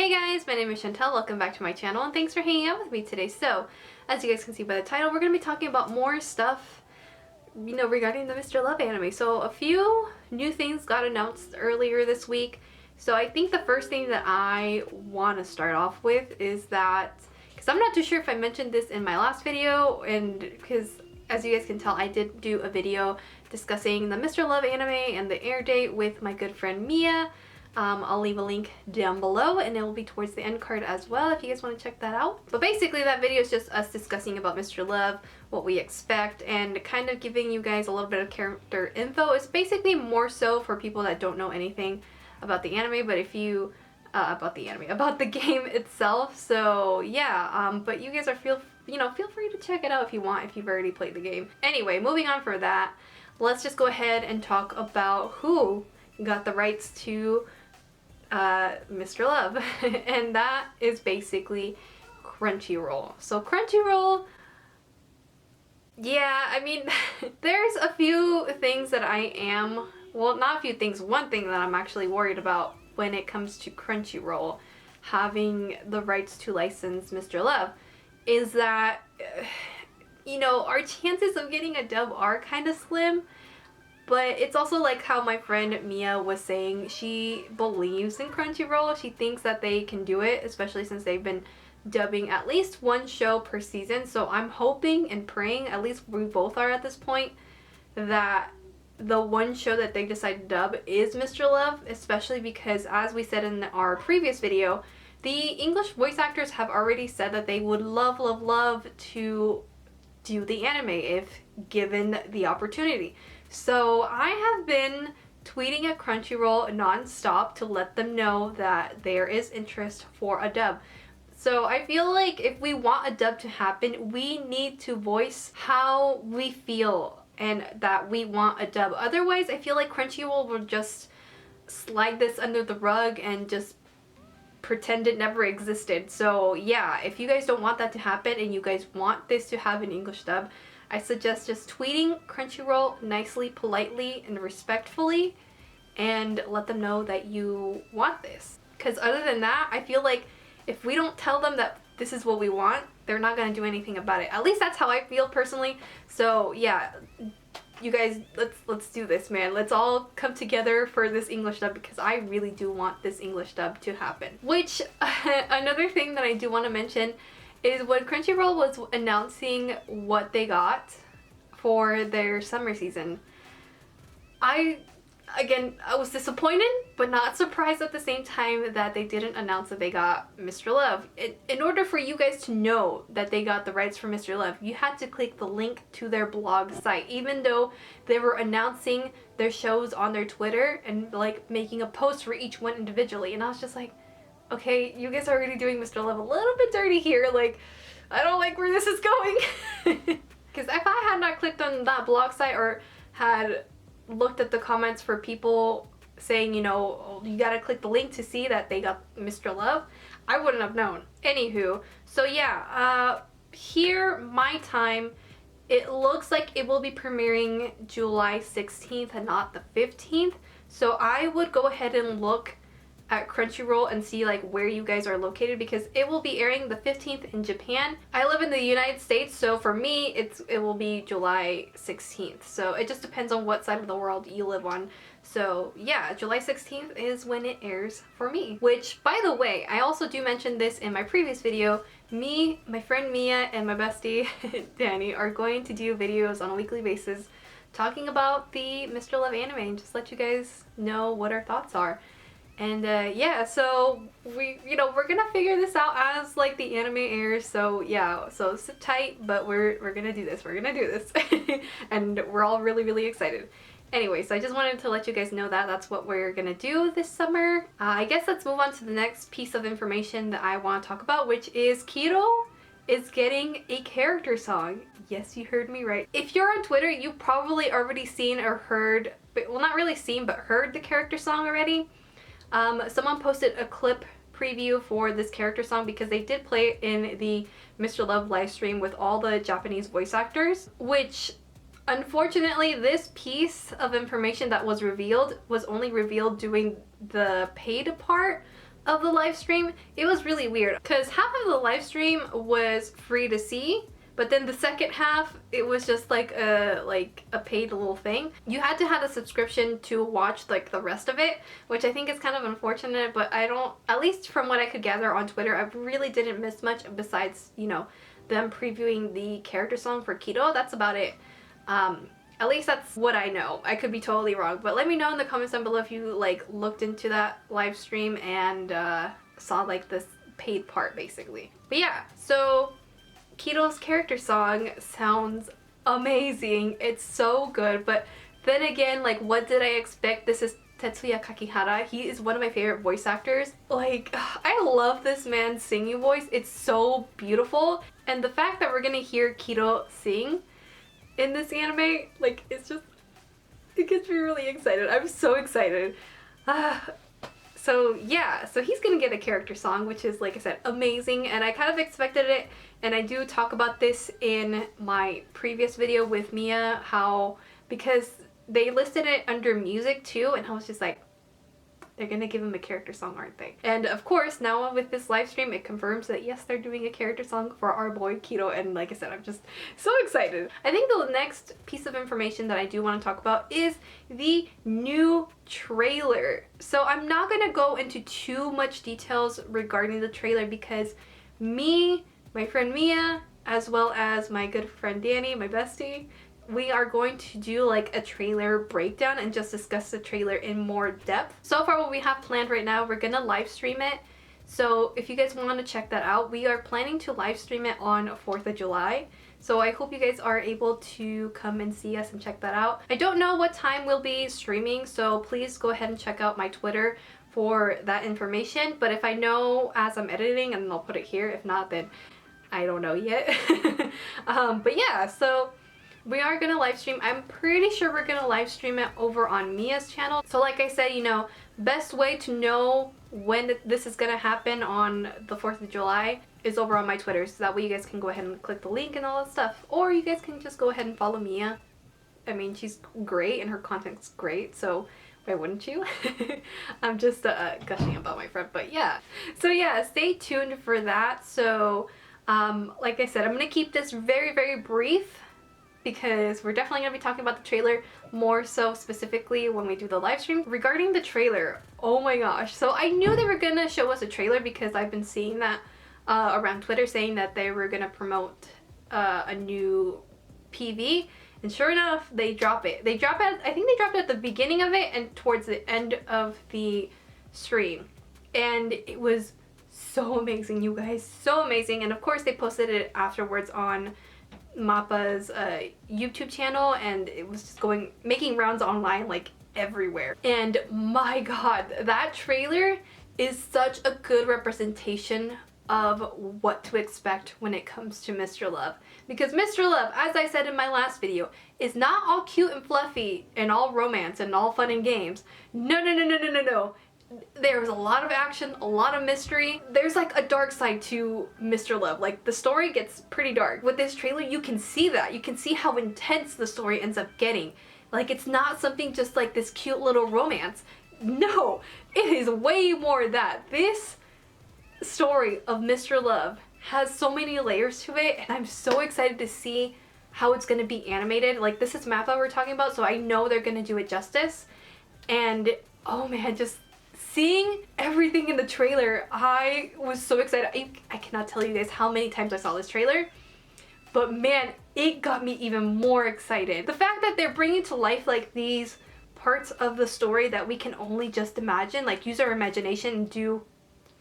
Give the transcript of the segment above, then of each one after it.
Hey guys, my name is Chantel. Welcome back to my channel and thanks for hanging out with me today. So, as you guys can see by the title, we're going to be talking about more stuff, regarding the Mr. Love anime. So, a few new things got announced earlier this week. So, I think the first thing that I want to start off with is that, because I'm not too sure if I mentioned this in my last video, and because as you guys can tell, I did do a video discussing the Mr. Love anime and the air date with my good friend Mia. I'll leave a link down below and it will be towards the end card as well if you guys want to check that out. But basically that video is just us discussing about Mr. Love, what we expect, and kind of giving you guys a little bit of character info. It's basically more so for people that don't know anything about the anime, but if you about the game itself. So yeah, but you guys are feel free to check it out if you want, if you've already played the game. Anyway, moving on for that, let's just go ahead and talk about who got the rights to Mr. Love and that is basically Crunchyroll. So Crunchyroll, yeah, I mean there's a few things that I am, well, not a few things, one thing that I'm actually worried about when it comes to Crunchyroll having the rights to license Mr. Love is that our chances of getting a dub are kind of slim. But it's also like how my friend Mia was saying, she believes in Crunchyroll. She thinks that they can do it, especially since they've been dubbing at least one show per season. So I'm hoping and praying, at least we both are at this point, that the one show that they decide to dub is Mr. Love, especially because, as we said in our previous video, the English voice actors have already said that they would love, love, love to do the anime if given the opportunity. So I have been tweeting at Crunchyroll non-stop to let them know that there is interest for a dub. So I feel like if we want a dub to happen, we need to voice how we feel and that we want a dub. Otherwise, I feel like Crunchyroll will just slide this under the rug and just pretend it never existed. So yeah, if you guys don't want that to happen and you guys want this to have an English dub, I suggest just tweeting Crunchyroll nicely, politely, and respectfully and let them know that you want this. Because other than that, I feel like if we don't tell them that this is what we want, they're not going to do anything about it. At least that's how I feel personally. So yeah, you guys, let's do this, man. Let's all come together for this English dub because I really do want this English dub to happen. Which, another thing that I do want to mention is when Crunchyroll was announcing what they got for their summer season, I was disappointed but not surprised at the same time that they didn't announce that they got Mr. Love. In order for you guys to know that they got the rights for Mr. Love, you had to click the link to their blog site, even though they were announcing their shows on their Twitter and like making a post for each one individually. And I was just like, okay, you guys are already doing Mr. Love a little bit dirty here. Like, I don't like where this is going. Because if I had not clicked on that blog site or had looked at the comments for people saying, you gotta click the link to see that they got Mr. Love, I wouldn't have known. Anywho, so yeah, here, my time, it looks like it will be premiering July 16th and not the 15th. So I would go ahead and look at Crunchyroll and see like where you guys are located because it will be airing the 15th in Japan. I live in the United States, so for me it will be July 16th. So it just depends on what side of the world you live on. So yeah, July 16th is when it airs for me. Which, by the way, I also do mention this in my previous video. Me, my friend Mia, and my bestie Danny are going to do videos on a weekly basis talking about the Mr. Love anime and just let you guys know what our thoughts are. And yeah, so we're gonna figure this out as like the anime airs. So yeah, so sit tight, but we're gonna do this. We're gonna do this. And we're all really, really excited. Anyway, so I just wanted to let you guys know that that's what we're gonna do this summer. I guess let's move on to the next piece of information that I want to talk about, which is Kiro is getting a character song. Yes, you heard me right. If you're on Twitter, you've probably already seen or heard, but well, not really seen, but heard the character song already. Someone posted a clip preview for this character song because they did play it in the Mr. Love live stream with all the Japanese voice actors, which unfortunately this piece of information that was revealed was only revealed during the paid part of the live stream, it was really weird because half of the live stream was free to see, but then the second half, it was just like a paid little thing. You had to have a subscription to watch like the rest of it, which I think is kind of unfortunate, but I don't, at least from what I could gather on Twitter, I really didn't miss much besides, you know, them previewing the character song for Kiro. That's about it. At least that's what I know. I could be totally wrong, but let me know in the comments down below if you like looked into that live stream and saw like this paid part basically. But yeah, so Kiro's character song sounds amazing. It's so good, but then again, like, what did I expect? This is Tetsuya Kakihara. He is one of my favorite voice actors. Like, I love this man's singing voice. It's so beautiful. And the fact that we're gonna hear Kiro sing in this anime, like, it's just, it gets me really excited. I'm so excited. So yeah, so he's gonna get a character song, which is, like I said, amazing, and I kind of expected it, and I do talk about this in my previous video with Mia, how, because they listed it under music too, and I was just like, they're gonna give him a character song, aren't they? And of course, now with this live stream, it confirms that yes, they're doing a character song for our boy Kiro, and like I said, I'm just so excited. I think the next piece of information that I do want to talk about is the new trailer. So I'm not gonna go into too much details regarding the trailer because me, my friend Mia, as well as my good friend Danny, my bestie, we are going to do like a trailer breakdown and just discuss the trailer in more depth. So far what we have planned right now, we're gonna live stream it. So if you guys want to check that out, we are planning to live stream it on 4th of July. So I hope you guys are able to come and see us and check that out. I don't know what time we'll be streaming, so please go ahead and check out my Twitter for that information. But if I know as I'm editing, and I'll put it here, if not, then I don't know yet. But yeah, so we are gonna live stream. I'm pretty sure we're gonna live stream it over on Mia's channel. So like I said, you know, best way to know when this is gonna happen on the 4th of July is over on my Twitter, so that way you guys can go ahead and click the link and all that stuff. Or you guys can just go ahead and follow Mia. I mean, she's great and her content's great, so why wouldn't you? I'm just gushing about my friend, but yeah. So yeah, stay tuned for that. So like I said, I'm gonna keep this very, very brief, because we're definitely going to be talking about the trailer more so specifically when we do the live stream. Regarding the trailer, oh my gosh. So I knew they were going to show us a trailer because I've been seeing that around Twitter saying that they were going to promote a new PV. And sure enough, they drop it. They drop it, I think they dropped it at the beginning of it and towards the end of the stream. And it was so amazing, you guys. So amazing. And of course, they posted it afterwards on Mappa's YouTube channel, and it was just making rounds online like everywhere. And my god, that trailer is such a good representation of what to expect when it comes to Mr. Love. Because Mr. Love, as I said in my last video, is not all cute and fluffy and all romance and all fun and games. No, no, no, no, no, no, no. There's a lot of action, a lot of mystery. There's like a dark side to Mr. Love. Like, the story gets pretty dark. With this trailer, you can see that. You can see how intense the story ends up getting. Like, it's not something just like this cute little romance. No, it is way more than that. This story of Mr. Love has so many layers to it, and I'm so excited to see how it's going to be animated. Like, this is Mappa we're talking about, so I know they're going to do it justice. And oh man, just seeing everything in the trailer, I was so excited. I cannot tell you guys how many times I saw this trailer, but man, it got me even more excited. The fact that they're bringing to life like these parts of the story that we can only just imagine, like use our imagination and do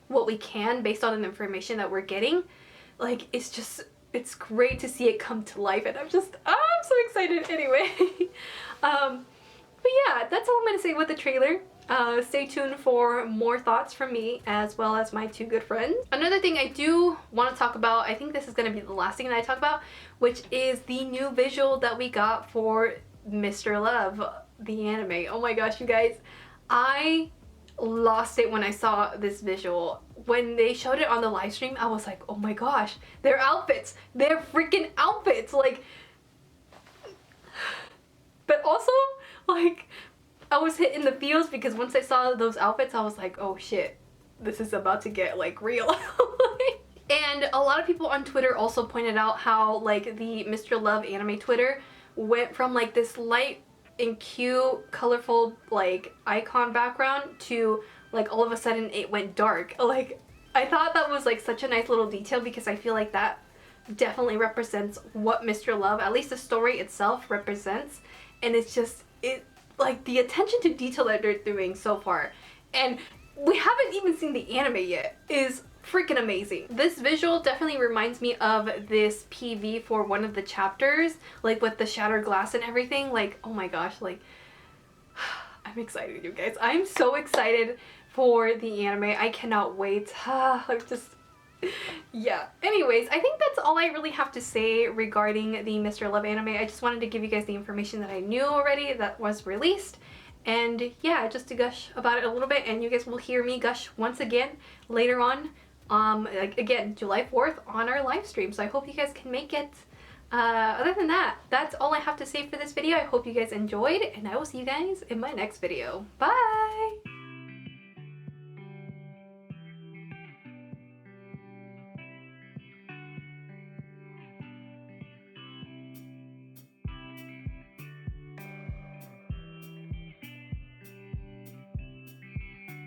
what we can based on the information that we're getting, like it's great to see it come to life, and I'm so excited anyway. But yeah, that's all I'm gonna say with the trailer. Stay tuned for more thoughts from me as well as my two good friends. Another thing I do want to talk about, I think this is going to be the last thing that I talk about, which is the new visual that we got for Mr. Love, the anime. Oh my gosh, you guys. I lost it when I saw this visual. When they showed it on the live stream, I was like, oh my gosh, their outfits. Their freaking outfits. Like, but also, like, I was hit in the feels because once I saw those outfits, I was like, oh shit, this is about to get like real. And a lot of people on Twitter also pointed out how like the Mr. Love anime Twitter went from like this light and cute, colorful like icon background to like all of a sudden it went dark. Like I thought that was like such a nice little detail because I feel like that definitely represents what Mr. Love, at least the story itself, represents. And it's just, like the attention to detail that they're doing so far, and we haven't even seen the anime yet, is freaking amazing. This visual definitely reminds me of this PV for one of the chapters, like with the shattered glass and everything. Like, oh my gosh, like I'm excited, you guys. I'm so excited for the anime. I cannot wait. I'm just, yeah. Anyways, I think that's all I really have to say regarding the Mr. Love anime. I just wanted to give you guys the information that I knew already that was released. And yeah, just to gush about it a little bit, and you guys will hear me gush once again later on, like again, July 4th on our live stream. So I hope you guys can make it. Other than that, that's all I have to say for this video. I hope you guys enjoyed, and I will see you guys in my next video. Bye!